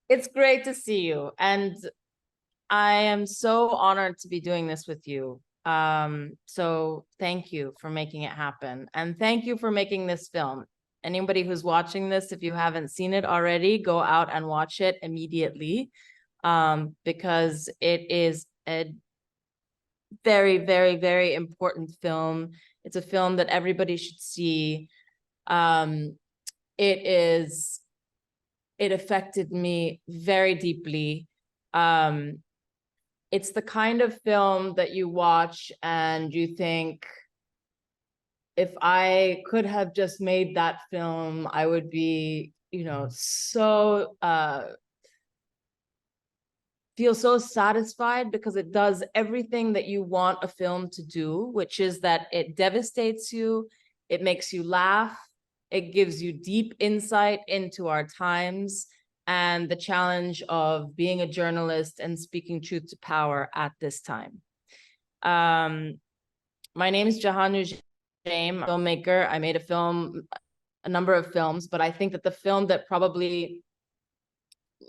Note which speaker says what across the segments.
Speaker 1: It's great to see you. And I am so honored to be doing this with you. So thank you for making it happen. And thank you for making this film. Anybody who's watching this, if you haven't seen it already, go out and watch it immediately. Because it is a very, very, very important film. It's a film that everybody should see. It affected me very deeply. It's the kind of film that you watch and you think, if I could have just made that film, I would be, so feel so satisfied, because it does everything that you want a film to do, which is that it devastates you, it makes you laugh, it gives you deep insight into our times and the challenge of being a journalist and speaking truth to power at this time. My name is Jehane Noujaim, filmmaker. I made a number of films, but I think that the film that probably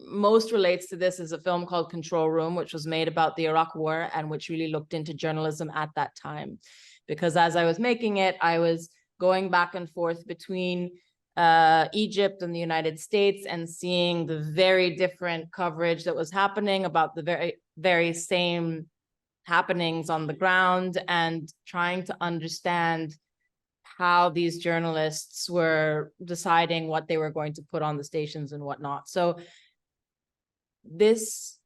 Speaker 1: most relates to this is a film called Control Room, which was made about the Iraq War and which really looked into journalism at that time. Because as I was making it, I was going back and forth between Egypt and the United States and seeing the very different coverage that was happening about the very, very same happenings on the ground, and trying to understand how these journalists were deciding what they were going to put on the stations and whatnot. So this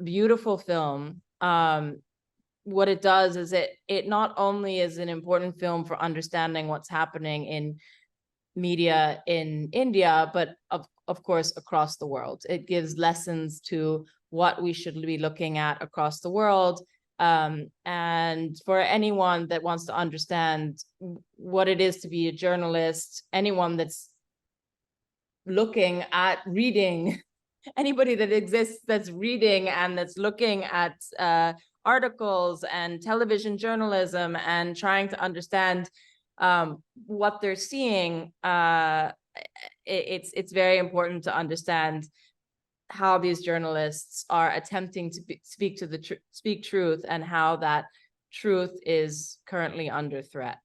Speaker 1: beautiful film, what it does is it not only is an important film for understanding what's happening in media in India, but of course across the world. It gives lessons to what we should be looking at across the world. And for anyone that wants to understand what it is to be a journalist, anyone that's looking at reading, anybody that exists that's reading and that's looking at articles and television journalism and trying to understand what they're seeing, it's very important to understand how these journalists are attempting to speak truth, and how that truth is currently under threat.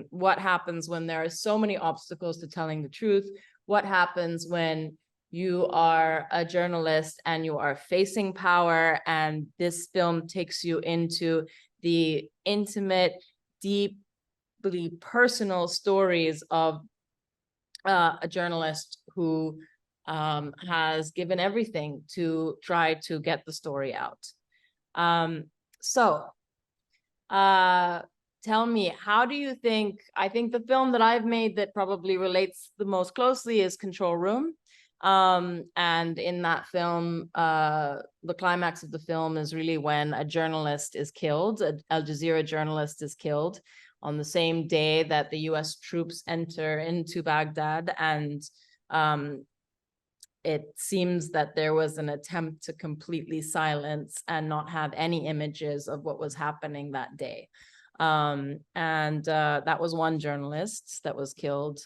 Speaker 1: What happens when there are so many obstacles to telling the truth? What happens when you are a journalist and you are facing power? And this film takes you into the intimate, deeply personal stories of a journalist who has given everything to try to get the story out. Tell me, how do you think, I think the film that I've made that probably relates the most closely is Control Room. And in that film, the climax of the film is really when a journalist is killed, an Al Jazeera journalist is killed on the same day that the US troops enter into Baghdad. And it seems that there was an attempt to completely silence and not have any images of what was happening that day. That was one journalist that was killed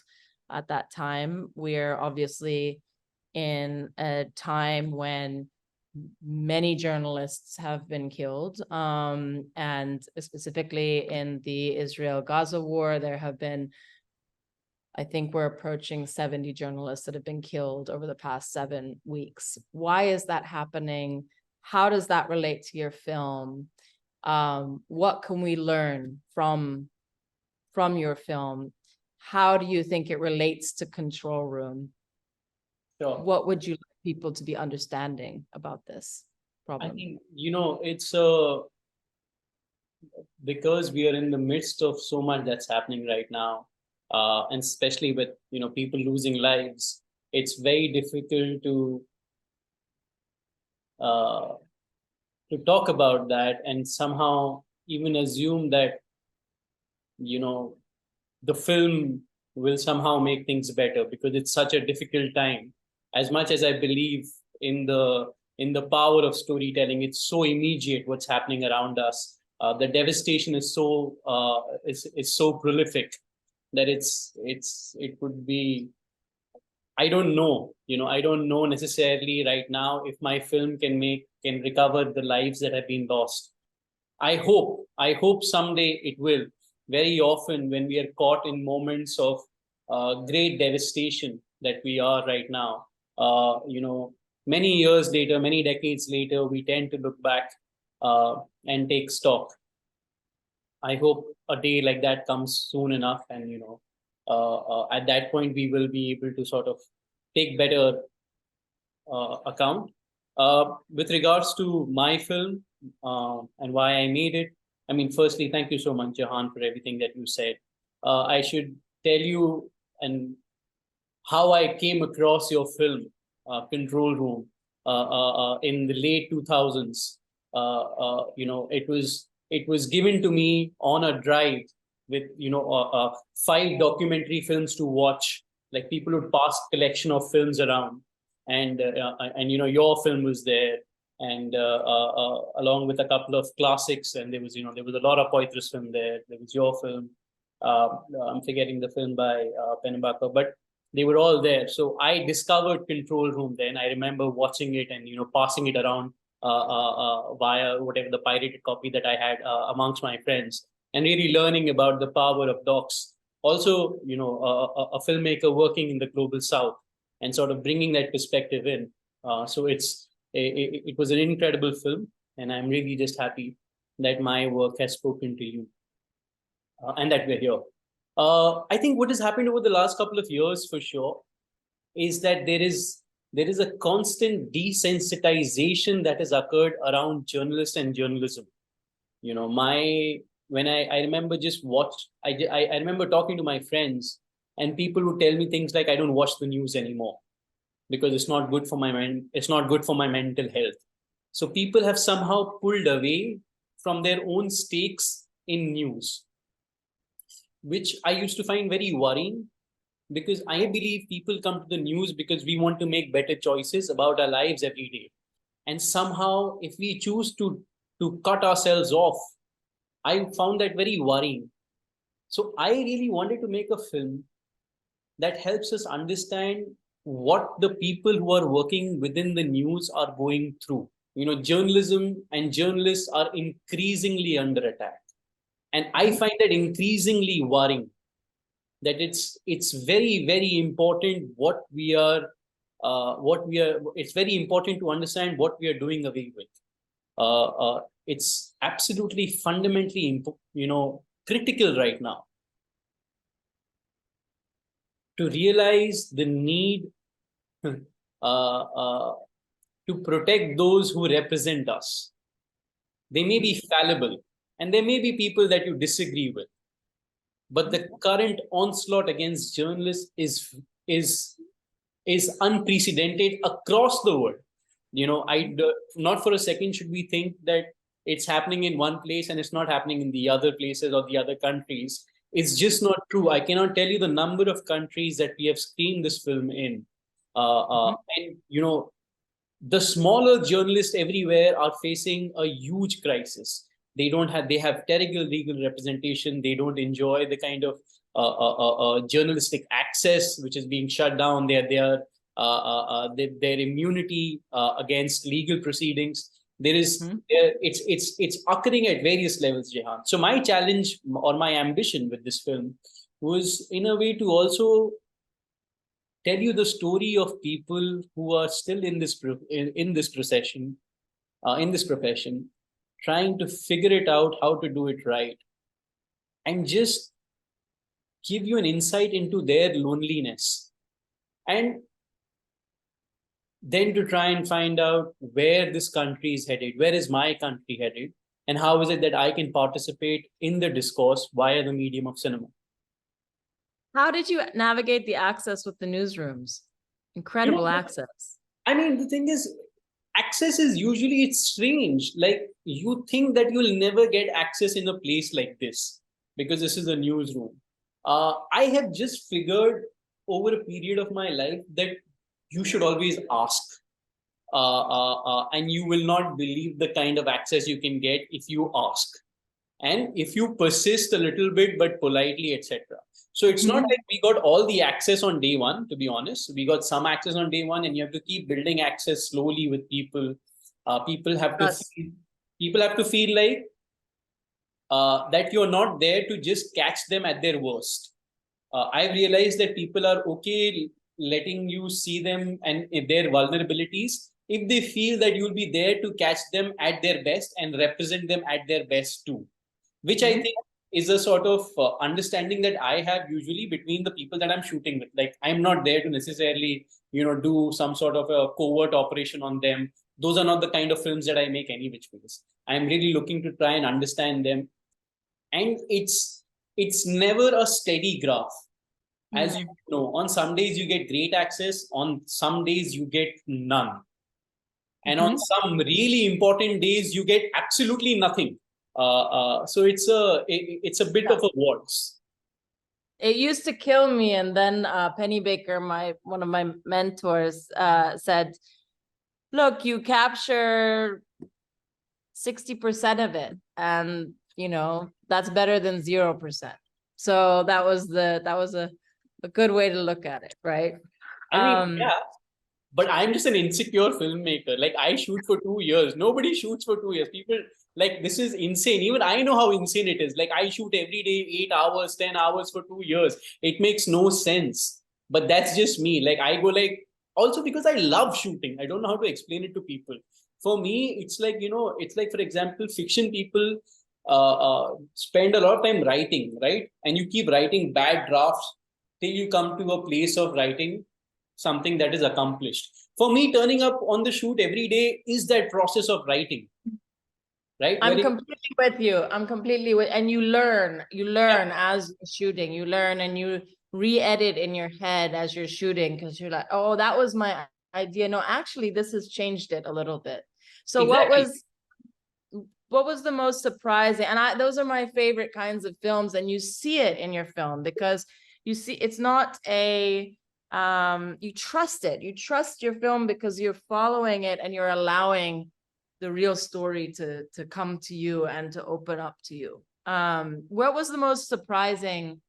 Speaker 1: at that time. We're obviously in a time when many journalists have been killed, and specifically in the Israel-Gaza war, there have been, I think we're approaching 70 journalists that have been killed over the past 7 weeks. Why is that happening? How does that relate to your film? What can we learn from your film? How do you think it relates to Control Room?
Speaker 2: Sure.
Speaker 1: What would you like people to be understanding about this problem?
Speaker 2: I think, it's because we are in the midst of so much that's happening right now, and especially with, people losing lives, it's very difficult uh, to talk about that and somehow even assume that, the film will somehow make things better, because it's such a difficult time. As much as I believe in the power of storytelling, it's so immediate what's happening around us. The devastation is so prolific that it would be, I don't know, I don't know necessarily right now if my film can recover the lives that have been lost. I hope someday it will. Very often, when we are caught in moments of great devastation that we are right now, many years later, many decades later, we tend to look back and take stock. I hope a day like that comes soon enough, and at that point, we will be able to sort of take better account. With regards to my film and why I made it, I mean, firstly, thank you so much, Jahan, for everything that you said. I should tell you and how I came across your film, Control Room, in the late 2000s. It was given to me on a drive with 5 documentary films to watch. Like people would pass collection of films around, and your film was there, and along with a couple of classics, and there was a lot of Poitras film there. There was your film. I'm forgetting the film by Pennebaker, but they were all there. So I discovered Control Room then. I remember watching it and passing it around via whatever the pirated copy that I had amongst my friends, and really learning about the power of docs. Also, a filmmaker working in the global south and sort of bringing that perspective in. So it was an incredible film, and I'm really just happy that my work has spoken to you and that we're here. I think what has happened over the last couple of years, for sure, is that there is a constant desensitization that has occurred around journalists and journalism. My when I remember just watch I remember talking to my friends, and people would tell me things like, I don't watch the news anymore because it's not good for my mind. It's not good for my mental health. So people have somehow pulled away from their own stakes in news, which I used to find very worrying, because I believe people come to the news because we want to make better choices about our lives every day. And somehow, if we choose to cut ourselves off, I found that very worrying. So I really wanted to make a film that helps us understand what the people who are working within the news are going through. Journalism and journalists are increasingly under attack. And I find that increasingly worrying, that it's very, very important it's very important to understand what we are doing away with. It's absolutely fundamentally critical right now to realize the need to protect those who represent us. They may be fallible, and there may be people that you disagree with, but the current onslaught against journalists is unprecedented across the world. I not for a second should we think that it's happening in one place and it's not happening in the other places or the other countries. It's just not true. I cannot tell you the number of countries that we have screened this film in, and the smaller journalists everywhere are facing a huge crisis. They have terrible legal representation. They don't enjoy the kind of journalistic access which is being shut down. Their immunity against legal proceedings. It's occurring at various levels, Jehan. So my challenge or my ambition with this film was, in a way, to also tell you the story of people who are still in this profession, trying to figure it out how to do it right, and just give you an insight into their loneliness, and then to try and find out where this country is headed, where is my country headed, and how is it that I can participate in the discourse via the medium of cinema.
Speaker 1: How did you navigate the access with the newsrooms? Incredible access.
Speaker 2: I mean, the thing is, access is usually, it's strange. Like, you think that you'll never get access in a place like this because this is a newsroom. I have just figured over a period of my life that you should always ask. And you will not believe the kind of access you can get if you ask. and if you persist a little bit, but politely, etc. So it's not like we got all the access on day one, to be honest. We got some access on day one, and you have to keep building access slowly with people. People have to
Speaker 1: Yes.
Speaker 2: feel, people have to feel like that you're not there to just catch them at their worst. I've realized that people are okay letting you see them and their vulnerabilities if they feel that you'll be there to catch them at their best and represent them at their best too, which I think is a sort of understanding that I have usually between the people that I'm shooting with. Like, I'm not there to necessarily, do some sort of a covert operation on them. Those are not the kind of films that I make any which ways. I'm really looking to try and understand them, and it's never a steady graph. As you know, on some days you get great access, on some days you get none, and on some really important days you get absolutely nothing. So it's a bit of a waltz.
Speaker 1: It used to kill me, and then Penny Baker, one of my mentors, said, "Look, you capture 60% of it, and that's better than 0%." So that was a good way to look at it, right?
Speaker 2: I mean, yeah, but I'm just an insecure filmmaker. Like, I shoot for 2 years. Nobody shoots for 2 years. People, like, this is insane. Even I know how insane it is. Like, I shoot every day, 8 hours, 10 hours for 2 years. It makes no sense. But that's just me. Like, I go like, also because I love shooting. I don't know how to explain it to people. For me, it's like, it's like, for example, fiction people spend a lot of time writing, right? And you keep writing bad drafts till you come to a place of writing something that is accomplished. For me, turning up on the shoot every day is that process of writing, right?
Speaker 1: I'm completely with you. And you learn as you're shooting, you learn and you re-edit in your head as you're shooting, because you're like, oh, that was my idea. No, actually, this has changed it a little bit. So
Speaker 2: Exactly.
Speaker 1: what was the most surprising? And those are my favorite kinds of films, and you see it in your film because you see it's not you trust it. You trust your film because you're following it and you're allowing the real story to come to you and to open up to you. What was the most surprising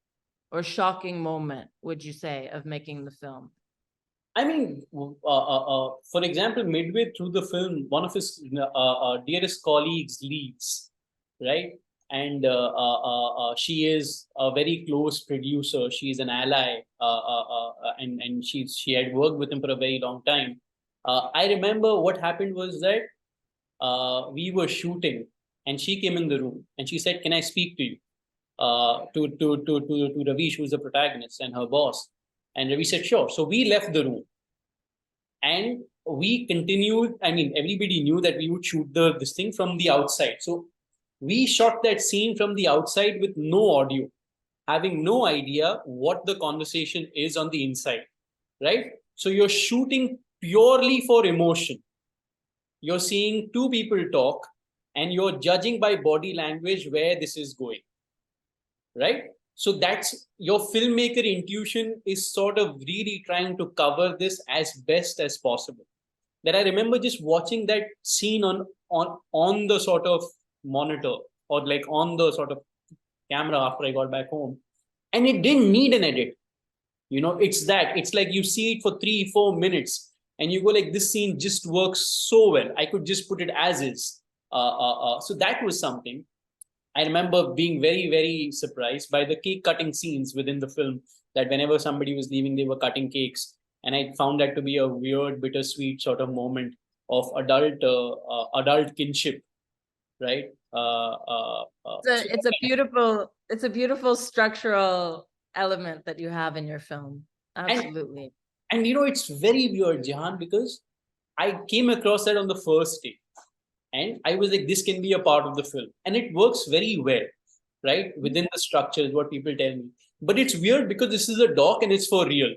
Speaker 1: or shocking moment, would you say, of making the film?
Speaker 2: I mean, for example, midway through the film, one of his dearest colleagues leaves, right? And she is a very close producer. She is an ally, and she had worked with him for a very long time. I remember what happened was that we were shooting, and she came in the room and she said, "Can I speak to you?" To Ravish, who's the protagonist, and her boss. And Ravi said, "Sure." So we left the room and we continued. I mean, everybody knew that we would shoot this thing from the outside. So we shot that scene from the outside with no audio, having no idea what the conversation is on the inside, right? So you're shooting purely for emotion. You're seeing two people talk and you're judging by body language where this is going, right? So that's your filmmaker intuition is sort of really trying to cover this as best as possible. That I remember just watching that scene on the sort of monitor, or like on the sort of camera after I got back home, and it didn't need an edit. It's like you see it for 3-4 minutes and you go like, this scene just works so well. I could just put it as is. So that was something. I remember being very, very surprised by the cake cutting scenes within the film, that whenever somebody was leaving, they were cutting cakes. And I found that to be a weird, bittersweet sort of moment of adult kinship, right?
Speaker 1: It's a beautiful structural element that you have in your film. Absolutely.
Speaker 2: And it's very weird, Jahan, because I came across that on the first day. And I was like, this can be a part of the film. And it works very well, right? Within the structure is what people tell me. But it's weird because this is a doc and it's for real,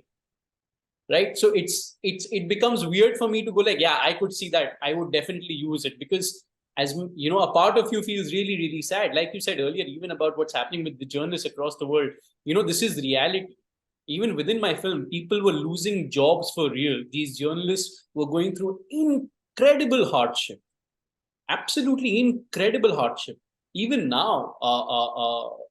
Speaker 2: right? So it becomes weird for me to go like, yeah, I could see that. I would definitely use it because, as you know, a part of you feels really, really sad. Like you said earlier, even about what's happening with the journalists across the world. This is reality. Even within my film, people were losing jobs for real. These journalists were going through incredible hardship, absolutely incredible hardship. even now,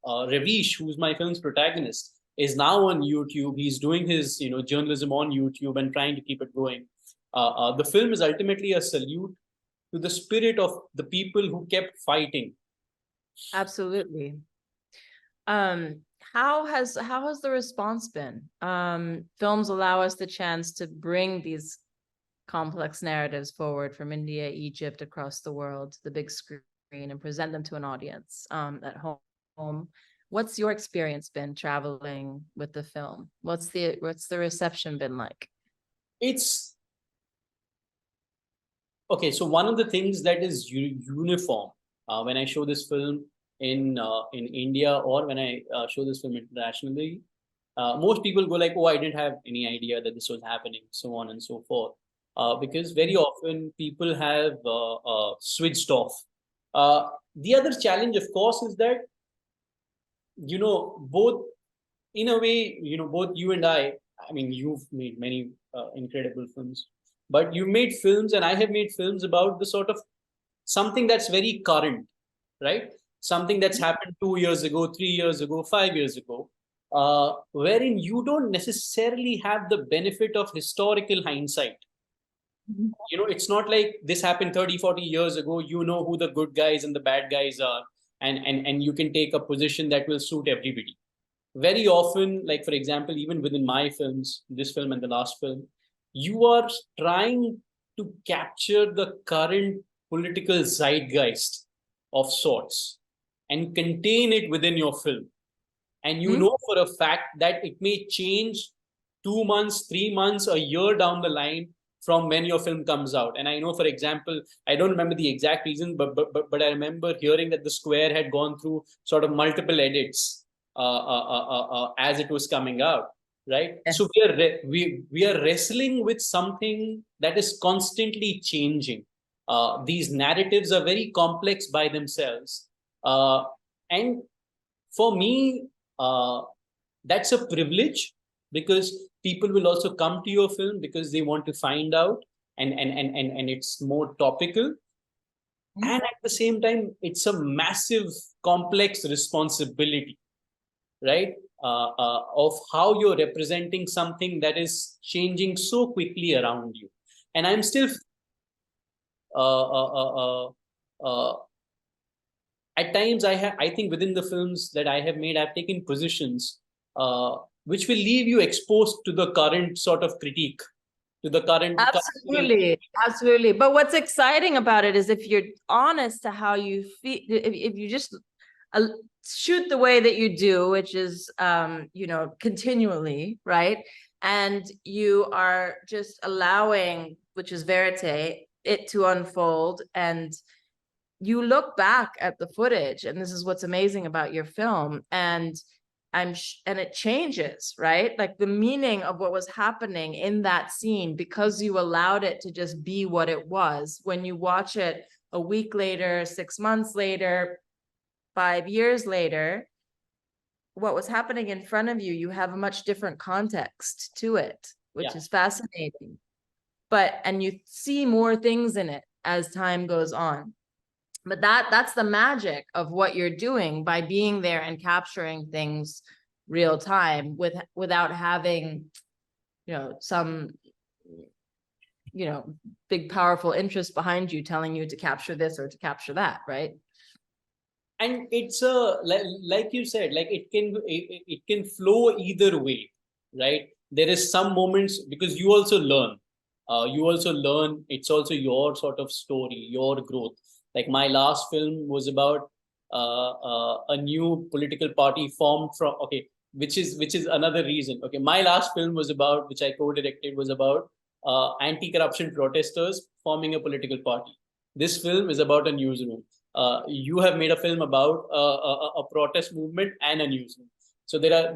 Speaker 2: Ravish, who's my film's protagonist, is now on YouTube. He's doing his, journalism on YouTube and trying to keep it going. The film is ultimately a salute to the spirit of the people who kept fighting.
Speaker 1: Absolutely. How has the response been? Films allow us the chance to bring these complex narratives forward from India, Egypt, across the world to the big screen and present them to an audience at home. What's your experience been traveling with the film? What's the reception been like?
Speaker 2: It's okay. So one of the things that is uniform when I show this film in India, or when I show this film internationally, most people go like, "Oh, I didn't have any idea that this was happening," so on and so forth. Because very often people have switched off. The other challenge, of course, is that both in a way, both you and I mean, you've made many incredible films, but you made films and I have made films about the sort of something that's very current, right? Something that's happened 2 years ago, 3 years ago, 5 years ago, wherein you don't necessarily have the benefit of historical hindsight. It's not like this happened 30, 40 years ago. You know who the good guys and the bad guys are, and you can take a position that will suit everybody. Very often, like for example, even within my films, this film and the last film, you are trying to capture the current political zeitgeist of sorts and contain it within your film. And you know for a fact that it may change 2 months, 3 months, a year down the line from when your film comes out. And I know, for example, I don't remember the exact reason, but I remember hearing that The Square had gone through sort of multiple edits as it was coming out, right? Yes. So we are wrestling with something that is constantly changing. These narratives are very complex by themselves, and for me, that's a privilege, because people will also come to your film because they want to find out, and it's more topical. And at the same time, it's a massive, complex responsibility, right? Of how you're representing something that is changing so quickly around you. And I'm still at times I think within the films that I have made, I've taken positions which will leave you exposed to the current sort of critique, to the current.
Speaker 1: Absolutely. But what's exciting about it is if you're honest to how you feel, if you just shoot the way that you do, which is continually, right? And you are just allowing, which is verite, it to unfold, and you look back at the footage, and this is what's amazing about your film, and it changes, right? Like the meaning of what was happening in that scene, because you allowed it to just be what it was. When you watch it a week later, 6 months later, 5 years later, what was happening in front of you, you have a much different context to it, which is fascinating. And you see more things in it as time goes on. But that's the magic of what you're doing by being there and capturing things real time without having, some, big powerful interest behind you telling you to capture this or to capture that, right?
Speaker 2: And it's like you said, like it can flow either way, right? There is some moments, because you also learn. It's also your sort of story, your growth. Like my last film was about a new political party formed from, which is another reason. Okay, my last film was about, which I co-directed, was about anti-corruption protesters forming a political party. This film is about a newsroom. You have made a film about a protest movement and a newsroom. So there are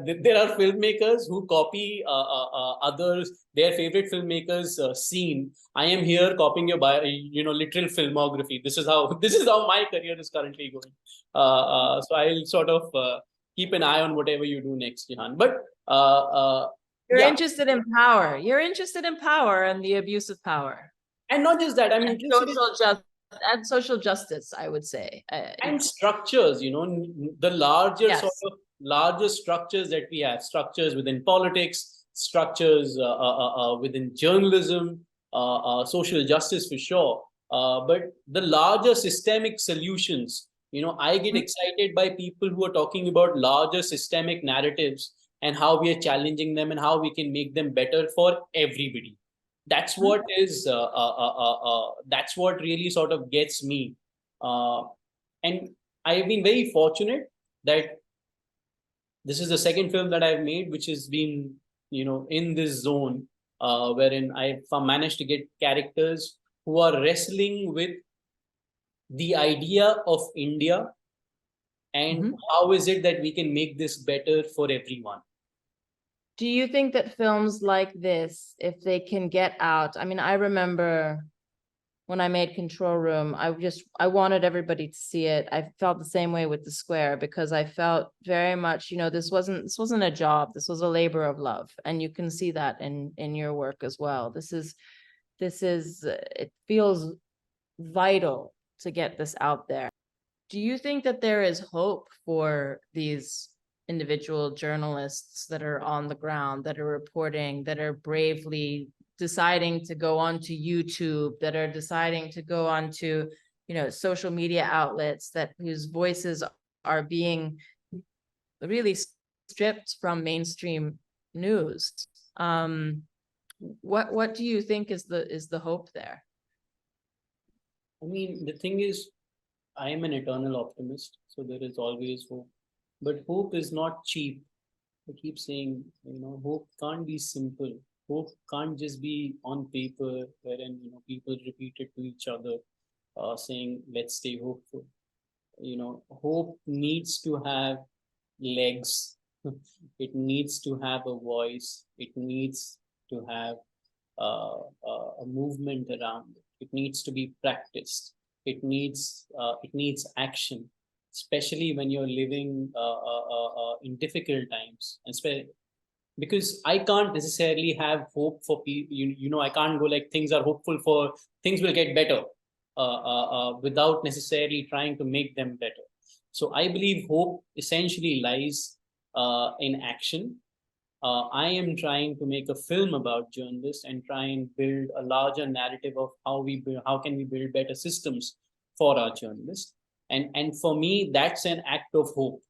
Speaker 2: filmmakers who copy others, their favorite filmmakers' scene. I am here copying your literal filmography. This is how my career is currently going. So I'll sort of keep an eye on whatever you do next, Jehane. But
Speaker 1: you're interested in power. You're interested in power and the abuse of power.
Speaker 2: And not just that. I'm interested
Speaker 1: social justice. and social justice, I would say.
Speaker 2: And structures, the larger sort
Speaker 1: Yes.
Speaker 2: of larger structures that we have, structures within politics, structures within journalism, social justice for sure. But the larger systemic solutions, I get
Speaker 1: Mhm.
Speaker 2: excited by people who are talking about larger systemic narratives and how we are challenging them and how we can make them better for everybody. That's what really sort of gets me. Uh, and I have been very fortunate that this is the second film that I've made, which has been, in this zone, wherein I've managed to get characters who are wrestling with the idea of India and
Speaker 1: Mhm.
Speaker 2: how is it that we can make this better for everyone.
Speaker 1: Do you think that films like this, if they can get out, I mean, I remember when I made Control Room, I wanted everybody to see it. I felt the same way with The Square, because I felt very much, this wasn't a job. This was a labor of love. And you can see that in your work as well. It feels vital to get this out there. Do you think that there is hope for these individual journalists that are on the ground, that are reporting, that are bravely deciding to go onto YouTube, that are deciding to go onto, social media outlets, that whose voices are being really stripped from mainstream news? What do you think is the hope there?
Speaker 2: I mean, the thing is, I am an eternal optimist, so there is always hope. But hope is not cheap. I keep saying, hope can't be simple. Hope can't just be on paper, wherein people repeat it to each other, saying, "Let's stay hopeful." Hope needs to have legs. It needs to have a voice. It needs to have a movement around it. It needs to be practiced. It needs action, especially when you're living in difficult times, because I can't necessarily have hope for people. I can't go like things are hopeful for things will get better without necessarily trying to make them better. So I believe hope essentially lies in action. I am trying to make a film about journalists and try and build a larger narrative of how can we build better systems for our journalists. And for me, that's an act of hope,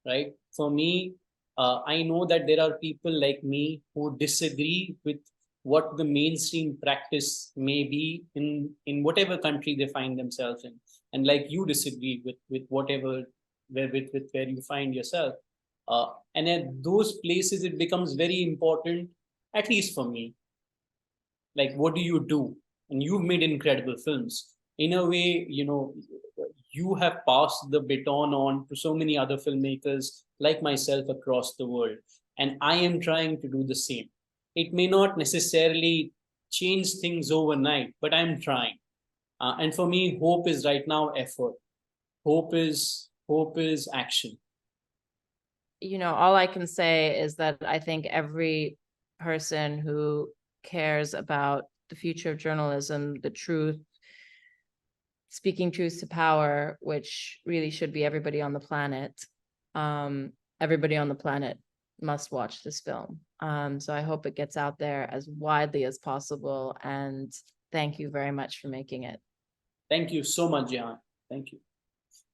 Speaker 2: right? For me, I know that there are people like me who disagree with what the mainstream practice may be in whatever country they find themselves in, and like you disagree with whatever with where you find yourself. And at those places, it becomes very important, at least for me. Like, what do you do? And you've made incredible films. In a way, you have passed the baton on to so many other filmmakers like myself across the world. And I am trying to do the same. It may not necessarily change things overnight, but I'm trying. And for me, hope is right now effort. Hope is action.
Speaker 1: All I can say is that I think every person who cares about the future of journalism, the truth, speaking truth to power, which really should be everybody on the planet, everybody on the planet must watch this film. So I hope it gets out there as widely as possible. And thank you very much for making it.
Speaker 2: Thank you so much, Jehane. Thank you.